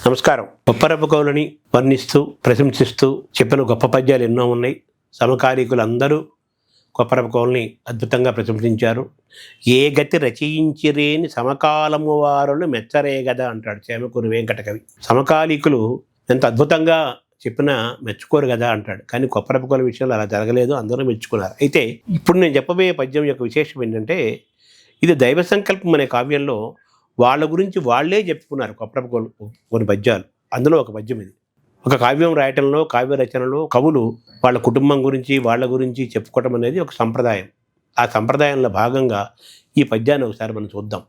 నమస్కారం. కొప్పరపు కవులని వర్ణిస్తూ ప్రశంసిస్తూ చెప్పిన గొప్ప పద్యాలు ఎన్నో ఉన్నాయి. సమకాలీకులందరూ కొప్పరపు కవుల్ని అద్భుతంగా ప్రశంసించారు. ఏ గతి రచయించిరేని సమకాలము వారులు మెచ్చరేగదా అంటాడు చేమకూరి వెంకటకవి. సమకాలీకులు ఎంత అద్భుతంగా చెప్పినా మెచ్చుకోరు కదా అంటాడు. కానీ కొప్పరపు కవుల విషయంలో అలా జరగలేదు, అందరూ మెచ్చుకున్నారు. అయితే ఇప్పుడు నేను చెప్పబోయే పద్యం యొక్క విశేషం ఏంటంటే, ఇది దైవ సంకల్పం అనే కావ్యంలో వాళ్ళ గురించి వాళ్ళే చెప్పుకున్నారు కొప్పరపు కొన్ని పద్యాలు. అందులో ఒక పద్యం ఇది. ఒక కావ్యం రాయటంలో, కావ్య రచనలో కవులు వాళ్ళ కుటుంబం గురించి, వాళ్ళ గురించి చెప్పుకోవటం అనేది ఒక సంప్రదాయం. ఆ సంప్రదాయంలో భాగంగా ఈ పద్యాన్ని ఒకసారి మనం చూద్దాం.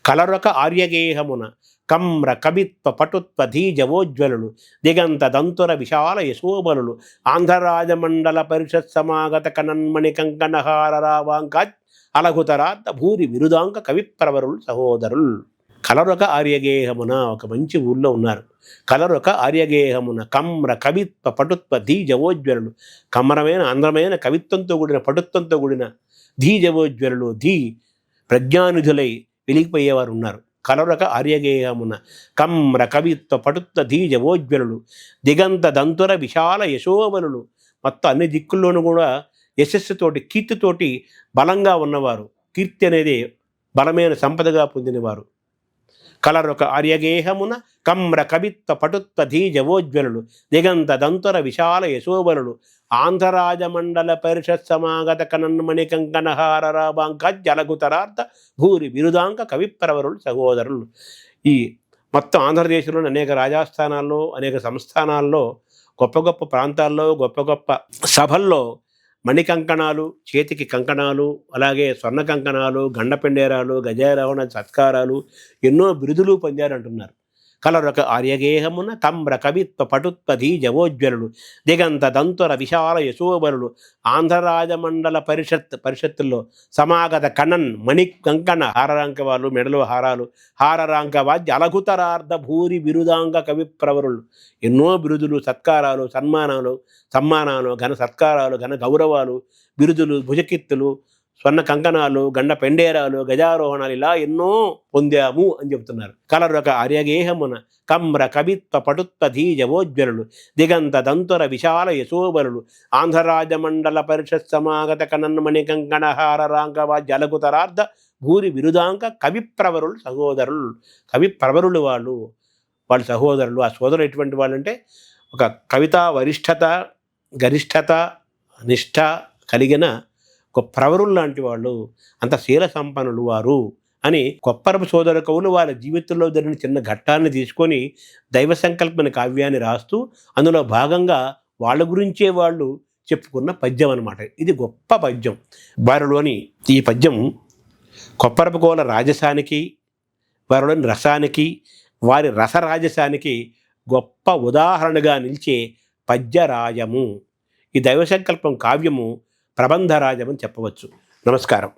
కలరొక ఆర్యగేహమున కమ్ర కవిత్వ పటుత్వ ధీజవోజ్వలులు దిగంత దంతుర విశాల యశోబలులు ఆంధ్రరాజమండల పరిషత్ సమాగత కనన్మణి కంకణహార రావాంకాజ్ అలగుతరాత్త భూరి విరుదాంక కవిప్రవరులు సహోదరులు. కలరొక ఆర్యగేహమున, ఒక మంచి ఊళ్ళో ఉన్నారు. కలరొక ఆర్యగేహమున కమ్ర కవిత్వ పటుత్వ ధీజవోజ్వలులు, కమ్మరమైన అందమైన కవిత్వంతో కూడిన పటుత్వంతో కూడిన ధీజవోజ్వలులు, ప్రజ్ఞానిధులై వెలిగిపోయేవారు ఉన్నారు. కలరొక ఆర్యగేహమున కమ్ర కవిత్వ పటుత్వ ధీజవోజ్వలులు దిగంత దంతుర విశాల యశోబలులు, మొత్తం అన్ని దిక్కుల్లోనూ కూడా యశస్సుతోటి, కీర్తితోటి బలంగా ఉన్నవారు. కీర్తి అనేది బలమైన సంపదగా పొందినవారు. కలరొక ఆర్యగేహమున కమ్ర కవిత్వ పటుత్వ ధీజవోజ్వలులు దిగంత దంతుర విశాల యశోబలులు ఆంధ్రరాజమండల పరిషత్ సమాగత కనన్మణి కంకణహార రాబాంకాజ్జలగుతరార్థ భూరి బిరుదాంక కవిప్రవరులు సహోదరులు. ఈ మొత్తం ఆంధ్రదేశంలోని అనేక రాజాస్థానాల్లో, అనేక సంస్థానాల్లో, గొప్ప గొప్ప ప్రాంతాల్లో, గొప్ప గొప్ప సభల్లో మణి కంకణాలు, చేతికి కంకణాలు, అలాగే స్వర్ణ కంకణాలు, గండపెండేరాలు, గజారోహణ సత్కారాలు, ఎన్నో బిరుదులు పొందారంటున్నారు. కలరొక ఆర్యగేహమున కమ్ర కవిత్వ పటుత్వ ధీజవోజ్వలులు దిగంత దంతుర విశాల యశోబలులు ఆంధ్రరాజమండల పరిషత్తుల్లో సమాగత కణన్ మణి కంకణ హారరాంక వాళ్ళు, మెడలో హారాలు, హారరాంక వాద్య అలగుతరార్థ భూరి బిరుదాంక కవిప్రవరులు. ఎన్నో బిరుదులు, సత్కారాలు, సమ్మానాలు, ఘన సత్కారాలు, ఘన గౌరవాలు, బిరుదులు, భుజకీర్తులు, స్వర్ణ కంకణాలు, గండ పెండేరాలు, గజారోహణాలు, ఇలా ఎన్నో పొందాము అని చెబుతున్నారు. కలరొక ఆర్యగేహమున కమ్ర కవిత్వ పటుత్వ ధీజవోజ్వలులు దిగంత దంతుర విశాల యశోబలులు ఆంధ్రరాజమండల పరిషత్ సమాగత కనన్మణి కంకణహార రాంకవాద్య అలగుతరార్థ భూరి బిరుదాంక కవిప్రవరులు సహోదరులు. కవిప్రవరులు వాళ్ళ సహోదరులు. ఆ సోదరులు ఎటువంటి వాళ్ళంటే ఒక కవితా వరిష్ఠత, గరిష్ఠత, నిష్ఠ కలిగిన ఒక ప్రవరులు లాంటి వాళ్ళు, అంత శీల సంపన్నులు వారు అని కొప్పరపు సోదర కవులు వాళ్ళ జీవితంలో జరిగిన చిన్న ఘట్టాన్ని తీసుకొని దైవ సంకల్పమైన కావ్యాన్ని రాస్తూ అందులో భాగంగా వాళ్ళ గురించే వాళ్ళు చెప్పుకున్న పద్యం అన్నమాట. ఇది గొప్ప పద్యం. వారిలోని ఈ పద్యం కొప్పరపు కవుల రాజసానికి, వారిలోని రసానికి, వారి రసరాజసానికి గొప్ప ఉదాహరణగా నిలిచే పద్యరాజము. ఈ దైవ సంకల్పం కావ్యము ప్రబంధరాజమని చెప్పవచ్చు. నమస్కారం.